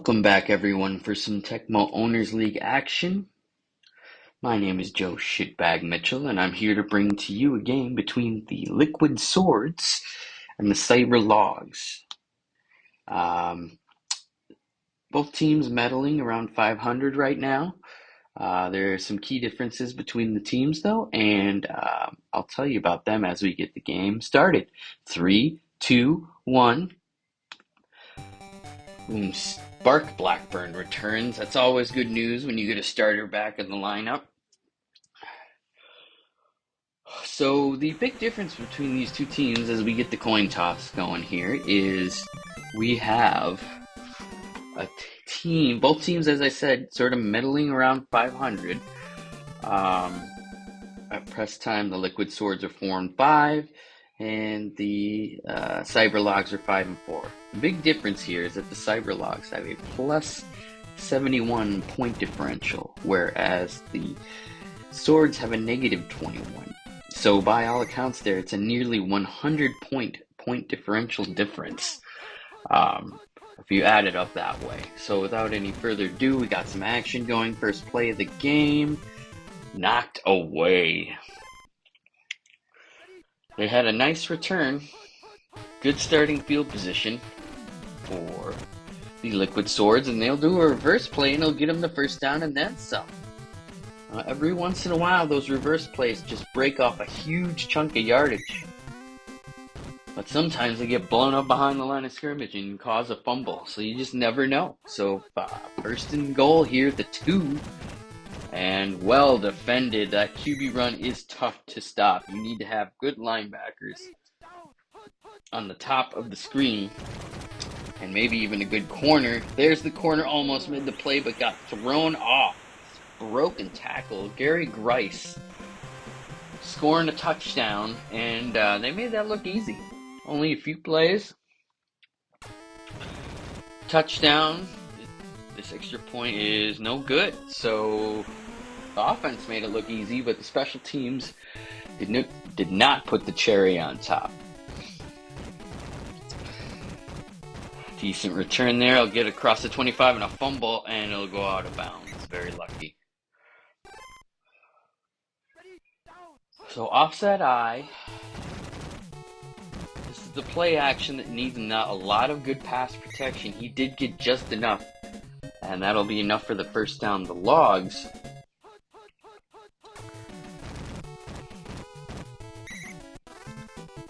Welcome back, everyone, for some Tecmo Owners League action. My name is Joe Shitbag Mitchell, and I'm here to bring to you a game between the Liquid Swords and the Cyber Logs. Both teams medaling around 500 right now. There are some key differences between the teams, though, and I'll tell you about them as we get the game started. 3, 2, 1. Boom. Spark Blackburn returns. That's always good news when you get a starter back in the lineup. So the big difference between these two teams as we get the coin toss going here is we have a team, both teams, as I said, sort of medaling around 500. At press time, the Liquid Swords are 4 and 5, and the Cyber Logs are 5 and 4. The big difference here is that the Cyber Logs have a plus 71 point differential, whereas the Swords have a negative 21. So by all accounts there, it's a nearly 100 point differential difference if you add it up that way. So without any further ado, we got some action going. First play of the game. Knocked away. They had a nice return. Good starting field position for the Liquid Swords, and they'll do a reverse play and it'll get them the first down and then some. Every once in a while, those reverse plays just break off a huge chunk of yardage. But sometimes they get blown up behind the line of scrimmage and cause a fumble, so you just never know. So first and goal here at the 2. And well defended. That QB run is tough to stop. You need to have good linebackers on the top of the screen and maybe even a good corner. There's the corner, almost made the play but got thrown off. Broken tackle. Gary Grice scoring a touchdown, and they made that look easy. Only a few plays. Touchdown. This extra point is no good. So the offense made it look easy, but the special teams did not put the cherry on top. Decent return there. I'll get across the 25 and a fumble, and it'll go out of bounds. Very lucky. So offset I. This is the play action that needs not a lot of good pass protection. He did get just enough, and that'll be enough for the first down. The Logs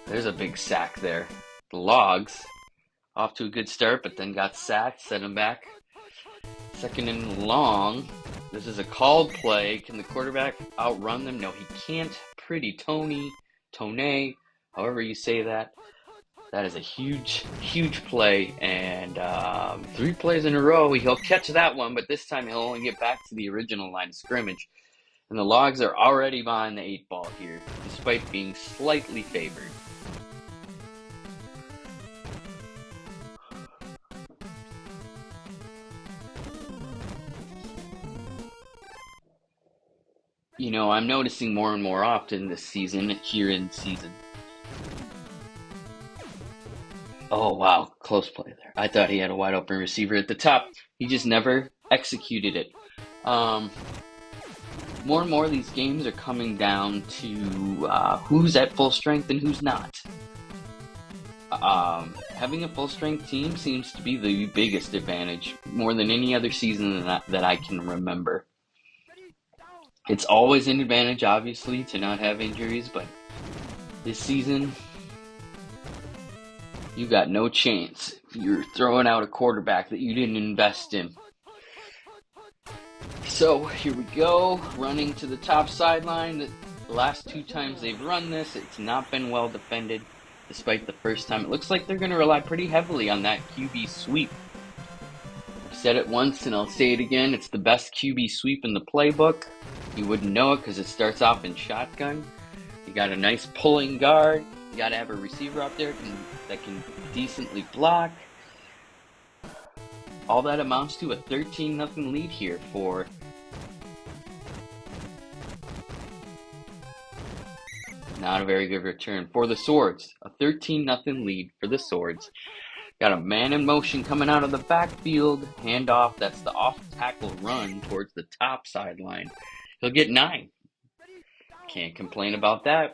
there's a big sack there. The Logs off to a good start, but then got sacked, set him back. Second and long. This is a called play. Can the quarterback outrun them? No, he can't. Pretty Tony, however you say that. That is a huge play, and 3 plays in a row. He'll catch that one, but this time he'll only get back to the original line of scrimmage. And the Logs are already behind the 8 ball here, despite being slightly favored. You know, I'm noticing more and more often this season, Oh, wow. Close play there. I thought he had a wide open receiver at the top. He just never executed it. More and more of these games are coming down to who's at full strength and who's not. Having a full strength team seems to be the biggest advantage, more than any other season that I can remember. It's always an advantage, obviously, to not have injuries, but this season, you got no chance. You're throwing out a quarterback that you didn't invest in. So here we go, running to the top sideline. The last 2 times they've run this, it's not been well defended, despite the first time. It looks like they're going to rely pretty heavily on that QB sweep. I've said it once and I'll say it again. It's the best QB sweep in the playbook. You wouldn't know it because it starts off in shotgun. You got a nice pulling guard. You got to have a receiver out there that can decently block. All that amounts to a 13-0 lead here for not a very good return for the Swords. A 13-0 lead for the Swords. Got a man in motion coming out of the backfield. Handoff, that's the off tackle run towards the top sideline. He'll get 9. Can't complain about that.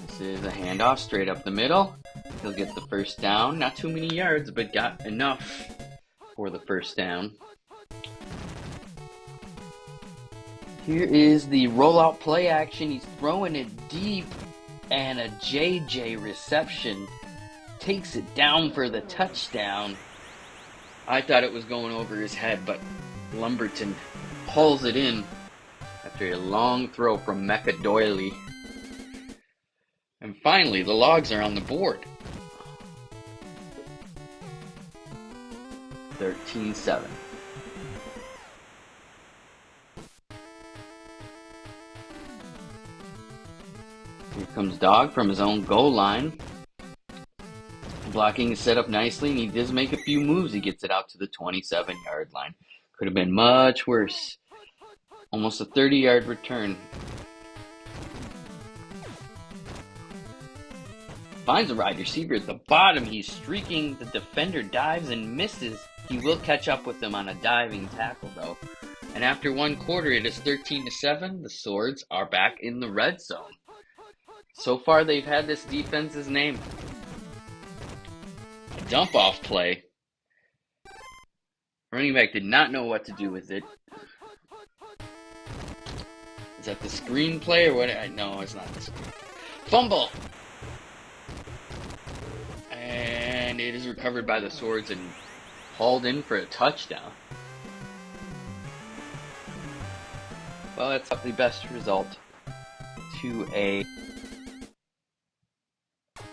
This is a handoff straight up the middle. He'll get the first down. Not too many yards, but got enough for the first down. Here is the rollout play action. He's throwing it deep, and a JJ reception takes it down for the touchdown. I thought it was going over his head, but Lumberton hauls it in after a long throw from Mecca Doily. And finally, the Logs are on the board. 13-7. Here comes Dog from his own goal line. Blocking is set up nicely, and he does make a few moves. He gets it out to the 27-yard line. Could have been much worse. Almost a 30-yard return. Finds a wide receiver at the bottom. He's streaking. The defender dives and misses. He will catch up with him on a diving tackle, though. And after one quarter, it is 13-7. The Swords are back in the red zone. So far, they've had this defense's name. A dump-off play. Running back did not know what to do with it. Is that the screen play or what? No, it's not the screen. Fumble! And it is recovered by the Swords and hauled in for a touchdown. Well, that's the best result to a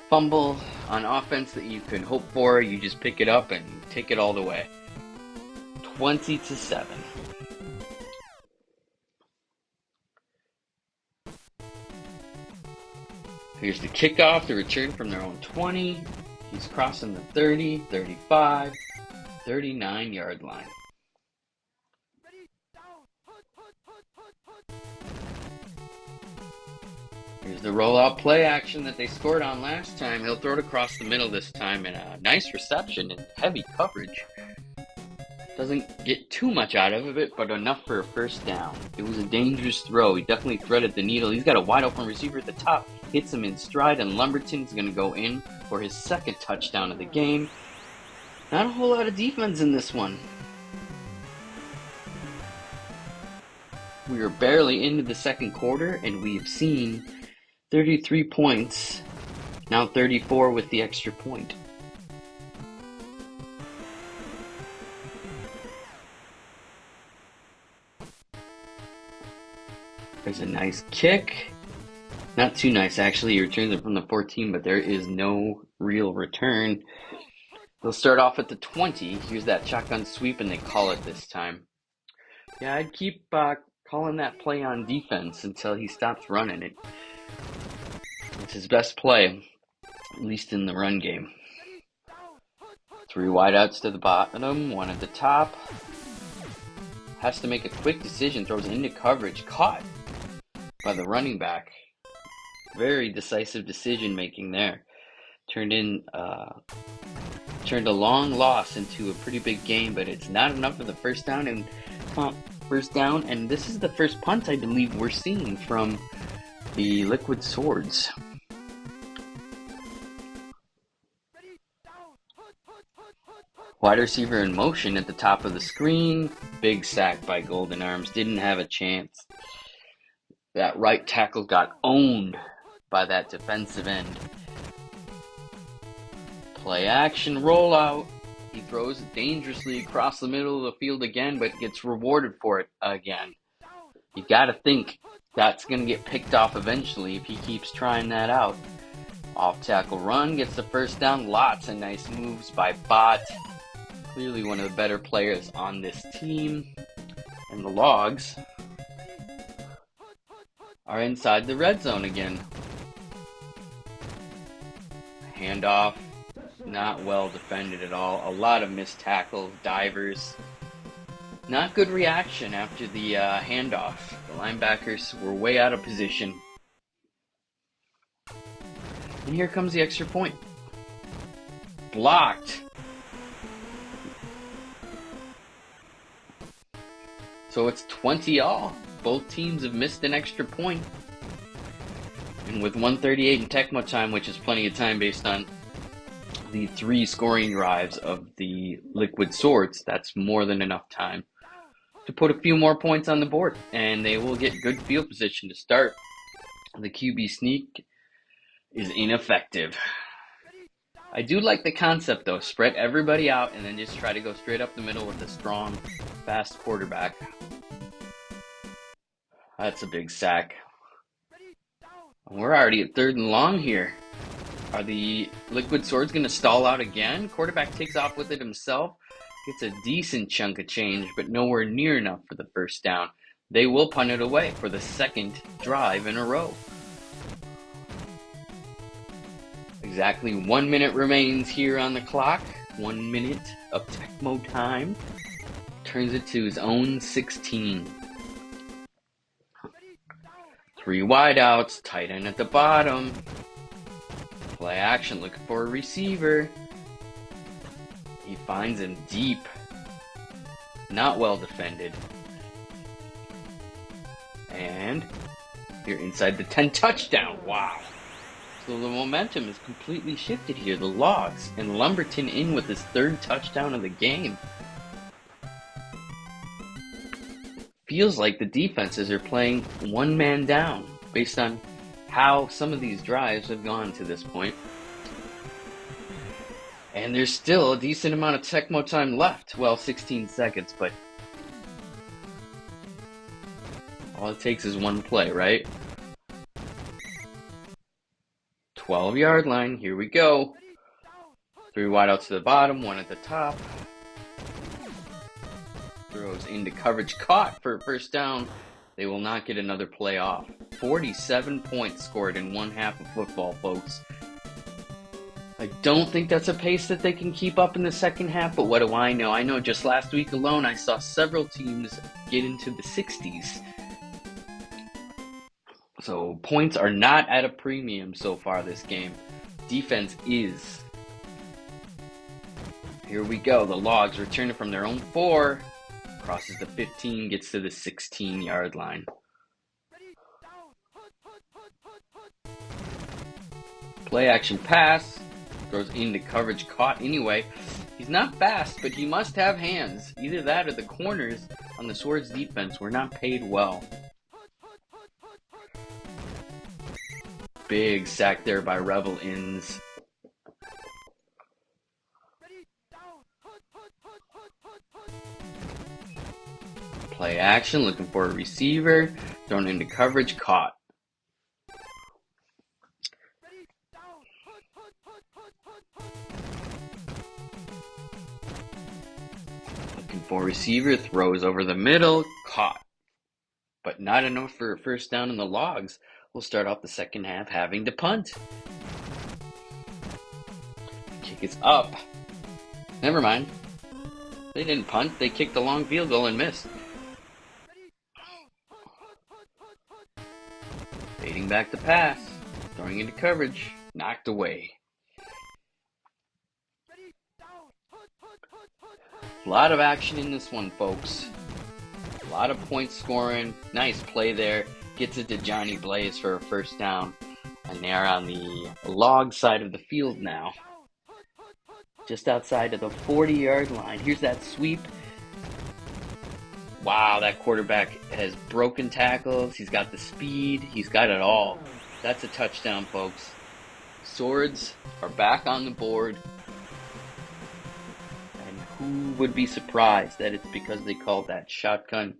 fumble on offense that you can hope for. You just pick it up and take it all the way. 20-7. Here's the kickoff, the return from their own 20. He's crossing the 30, 35, 39-yard line. Here's the rollout play action that they scored on last time. He'll throw it across the middle this time, and a nice reception and heavy coverage. Doesn't get too much out of it, but enough for a first down. It was a dangerous throw. He definitely threaded the needle. He's got a wide open receiver at the top. Hits him in stride, and Lumberton's going to go in for his second touchdown of the game. Not a whole lot of defense in this one. We are barely into the second quarter, and we've seen 33 points. Now 34 with the extra point. There's a nice kick. Not too nice, actually. He returns it from the 14, but there is no real return. They'll start off at the 20. Here's that shotgun sweep, and they call it this time. Yeah, I'd keep calling that play on defense until he stops running it. It's his best play, at least in the run game. 3 wideouts to the bottom, 1 at the top. Has to make a quick decision, throws into coverage, caught by the running back. Very decisive decision making there. Turned a long loss into a pretty big game, but it's not enough for the first down. And this is the first punt I believe we're seeing from the Liquid Swords. Wide receiver in motion at the top of the screen. Big sack by Golden Arms. Didn't have a chance. That right tackle got owned by that defensive end. Play action rollout. He throws it dangerously across the middle of the field again, but gets rewarded for it again. You gotta think that's gonna get picked off eventually if he keeps trying that out. Off tackle run, gets the first down. Lots of nice moves by Bot. Clearly one of the better players on this team. And the Logs are inside the red zone again. Handoff, not well defended at all. A lot of missed tackles, divers. Not good reaction after the handoff. The linebackers were way out of position. And here comes the extra point. blocked. So it's 20-all. Both teams have missed an extra point. And with 1:38 in Tecmo time, which is plenty of time based on the 3 scoring drives of the Liquid Swords, that's more than enough time to put a few more points on the board. And they will get good field position to start. The QB sneak is ineffective. I do like the concept though. Spread everybody out and then just try to go straight up the middle with a strong, fast quarterback. That's a big sack. We're already at 3rd and long here. Are the Liquid Swords going to stall out again? Quarterback takes off with it himself. Gets a decent chunk of change, but nowhere near enough for the first down. They will punt it away for the 2nd drive in a row. Exactly 1 minute remains here on the clock. 1 minute of Tecmo time. Turns it to his own 16. 3 wideouts, tight end at the bottom. Play action, looking for a receiver. He finds him deep. Not well defended. And you're inside the 10, touchdown. Wow. So the momentum is completely shifted here. The Logs and Lumberton in with his 3rd touchdown of the game. Feels like the defenses are playing one man down based on how some of these drives have gone to this point. And there's still a decent amount of Tecmo time left. Well, 16 seconds, but all it takes is one play, right? 12-yard line, here we go. 3 wideouts to the bottom, 1 at the top. Throws into coverage, caught for a first down. They will not get another play off. 47 points scored in 1/2 of football, folks. I don't think that's a pace that they can keep up in the second half, but what do I know? I know just last week alone I saw several teams get into the 60s. So points are not at a premium so far this game. Defense is. Here we go. The Logs return it from their own 4. Crosses the 15, gets to the 16-yard line. Play action pass. Throws into coverage, caught anyway. He's not fast, but he must have hands. Either that or the corners on the Swords defense were not paid well. Big sack there by Rebel Inns. Play action, looking for a receiver. Thrown into coverage, caught. Looking for a receiver, throws over the middle, caught. But not enough for a first down in the Logs. We'll start off the second half having to punt. Kick is up. Never mind. They didn't punt. They kicked a long field goal and missed. Fading back to pass. Throwing into coverage. Knocked away. A lot of action in this one, folks. A lot of points scoring. Nice play there. Gets it to Johnny Blaze for a first down. And they're on the Log side of the field now. Just outside of the 40-yard line. Here's that sweep. Wow, that quarterback has broken tackles. He's got the speed. He's got it all. That's a touchdown, folks. Swords are back on the board. And who would be surprised that it's because they called that shotgun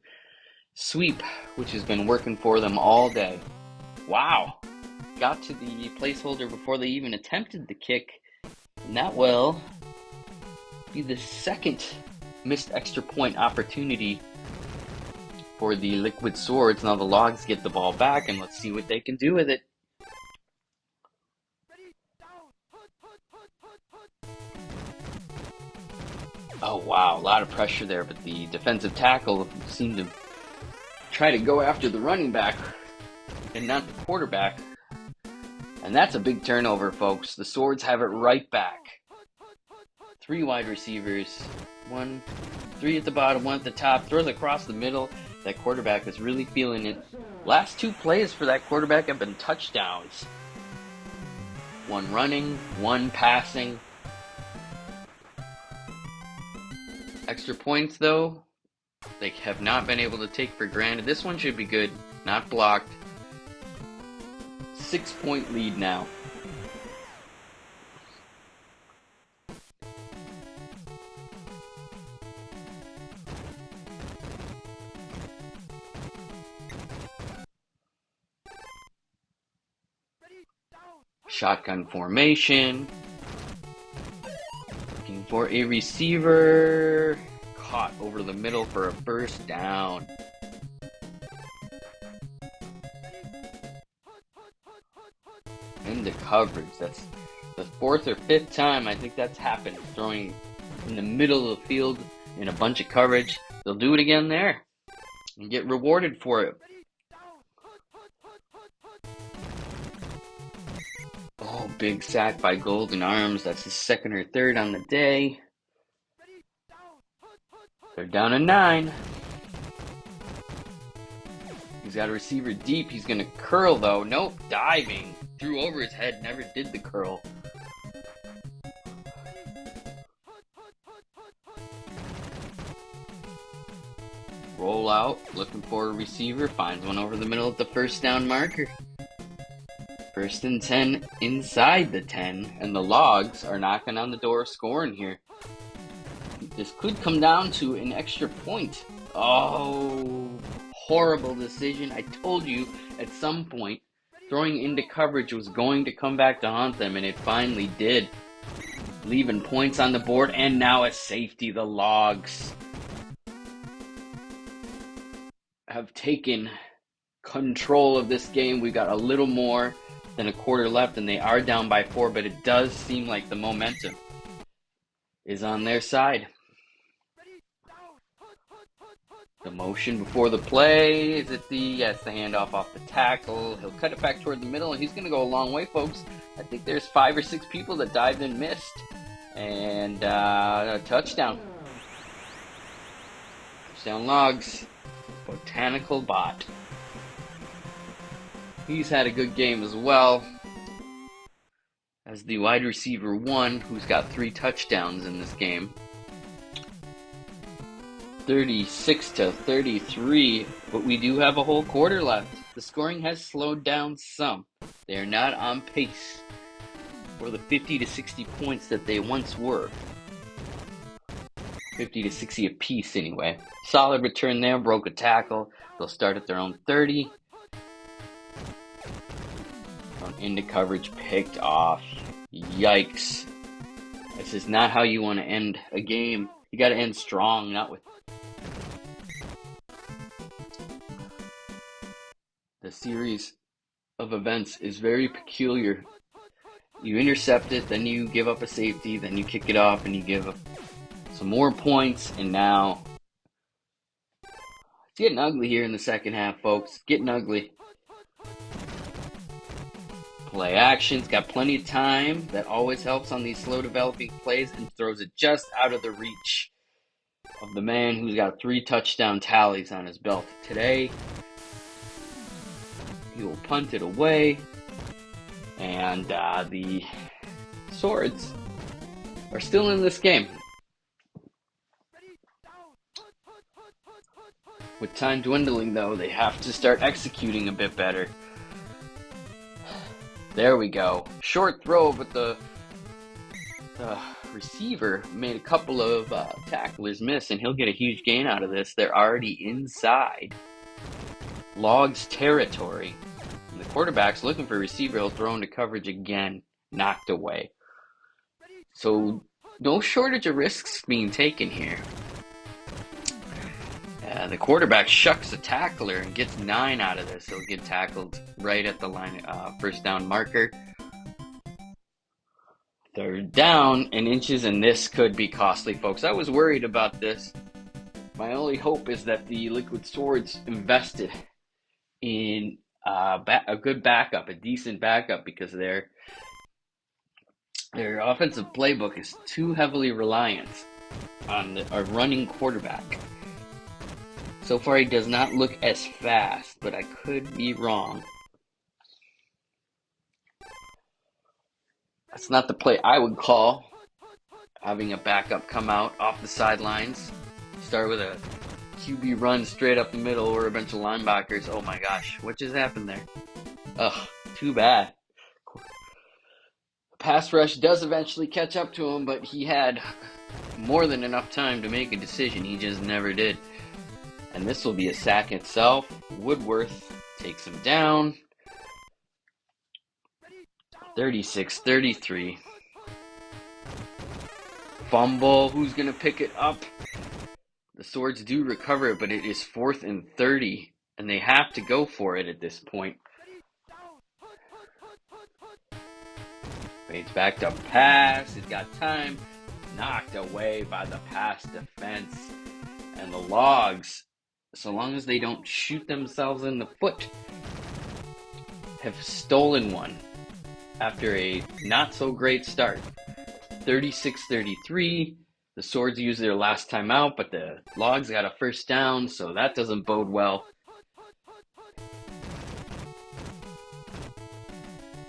sweep, which has been working for them all day. Wow. Got to the placeholder before they even attempted the kick. And that will be the 2nd missed extra point opportunity for the Liquid Swords. Now the Logs get the ball back, and let's see what they can do with it. Oh wow, a lot of pressure there, but the defensive tackle seemed to try to go after the running back and not the quarterback. And that's a big turnover, folks. The Swords have it right back. Three wide receivers. Three at the bottom, one at the top. Throws across the middle. That quarterback is really feeling it. Last two plays for that quarterback have been touchdowns. One running, one passing. Extra points, though, they have not been able to take for granted. This one should be good. Not blocked. 6-point lead now. Shotgun formation. Looking for a receiver. Caught over the middle for a first down. Into coverage. That's the fourth or fifth time I think that's happened. Throwing in the middle of the field in a bunch of coverage. They'll do it again there and get rewarded for it. Oh, big sack by Golden Arms. That's his second or third on the day. They're down to 9. He's got a receiver deep. He's going to curl, though. Nope, diving. Threw over his head, never did the curl. Roll out, looking for a receiver. Finds one over the middle at the first down marker. 1st and 10 inside the 10, and the Logs are knocking on the door scoring here. This could come down to an extra point. Oh, horrible decision. I told you at some point throwing into coverage was going to come back to haunt them, and it finally did. Leaving points on the board, and now a safety. The Logs have taken control of this game. We've got a little more than a quarter left, and they are down by 4, but it does seem like the momentum is on their side. The motion before the play, is it the handoff off the tackle. He'll cut it back toward the middle, and he's going to go a long way, folks. I think there's 5 or 6 people that dived and missed. And a touchdown. Touchdown Logs. Botanical Bot. He's had a good game as well as the wide receiver 1, who's got 3 touchdowns in this game. 36-33, but we do have a whole quarter left. The scoring has slowed down some. They are not on pace for the 50 to 60 points that they once were. 50 to 60 apiece anyway. Solid return there, broke a tackle. They'll start at their own 30. Into coverage, picked off. Yikes. This is not how you want to end a game. You got to end strong, not with... The series of events is very peculiar. You intercept it, then you give up a safety, then you kick it off, and you give up some more points, and now it's getting ugly here in the second half, folks. Getting ugly. Play action's got plenty of time. That always helps on these slow developing plays, and throws it just out of the reach of the man who's got 3 touchdown tallies on his belt today. He will punt it away, and the Swords are still in this game. With time dwindling, though, they have to start executing a bit better. There we go. Short throw, but the receiver made a couple of tacklers miss, and he'll get a huge gain out of this. They're already inside Logs territory. And the quarterback's looking for a receiver. He'll throw into coverage again. Knocked away. So no shortage of risks being taken here. The quarterback shucks a tackler and gets 9 out of this. He'll get tackled right at the line, first down marker. 3rd down and inches, and this could be costly, folks. I was worried about this. My only hope is that the Liquid Swords invested in a good backup, a decent backup, because their Their offensive playbook is too heavily reliant on a running quarterback. So far, he does not look as fast, but I could be wrong. That's not the play I would call. Having a backup come out off the sidelines, start with a QB run straight up the middle or a bunch of linebackers. Oh my gosh, what just happened there? Ugh, too bad. Pass rush does eventually catch up to him, but he had more than enough time to make a decision. He just never did. And this will be a sack itself. Woodworth takes him down. 36-33. Fumble. Who's going to pick it up? The Swords do recover it, but it is 4th and 30. And they have to go for it at this point. Wade's backed up pass. He's got time. Knocked away by the pass defense. And the Logs, so long as they don't shoot themselves in the foot, have stolen one after a not so great start. 36-33. The Swords used their last timeout, but the Logs got a first down, so that doesn't bode well.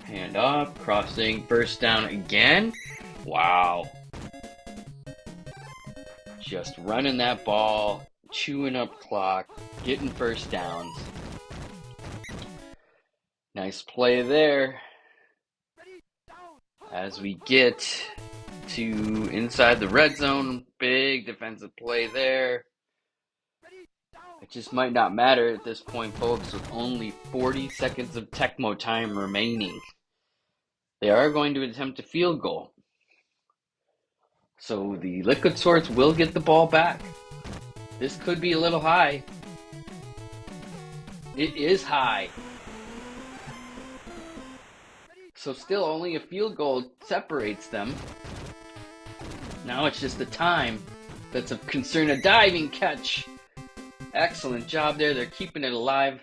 Hand off, crossing, first down again. Wow. Just running that ball, chewing up clock, getting first downs. Nice play there. As we get to inside the red zone, big defensive play there. It just might not matter at this point, folks, with only 40 seconds of Tecmo time remaining. They are going to attempt a field goal. So the Liquid Swords will get the ball back. This could be a little high. It is high. So still only a field goal separates them. Now it's just the time that's of concern. A diving catch. Excellent job there. They're keeping it alive.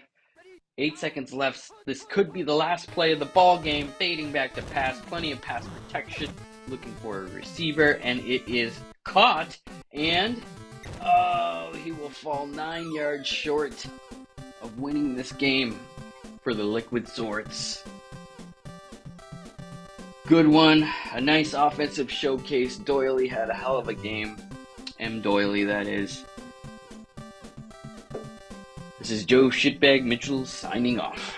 8 seconds left. This could be the last play of the ball game. Fading back to pass. Plenty of pass protection. Looking for a receiver. And it is caught. And he will fall 9 yards short of winning this game for the Liquid Swords. Good one. A nice offensive showcase. Doyley had a hell of a game. M. Doyley, that is. This is Joe Shitbag Mitchell signing off.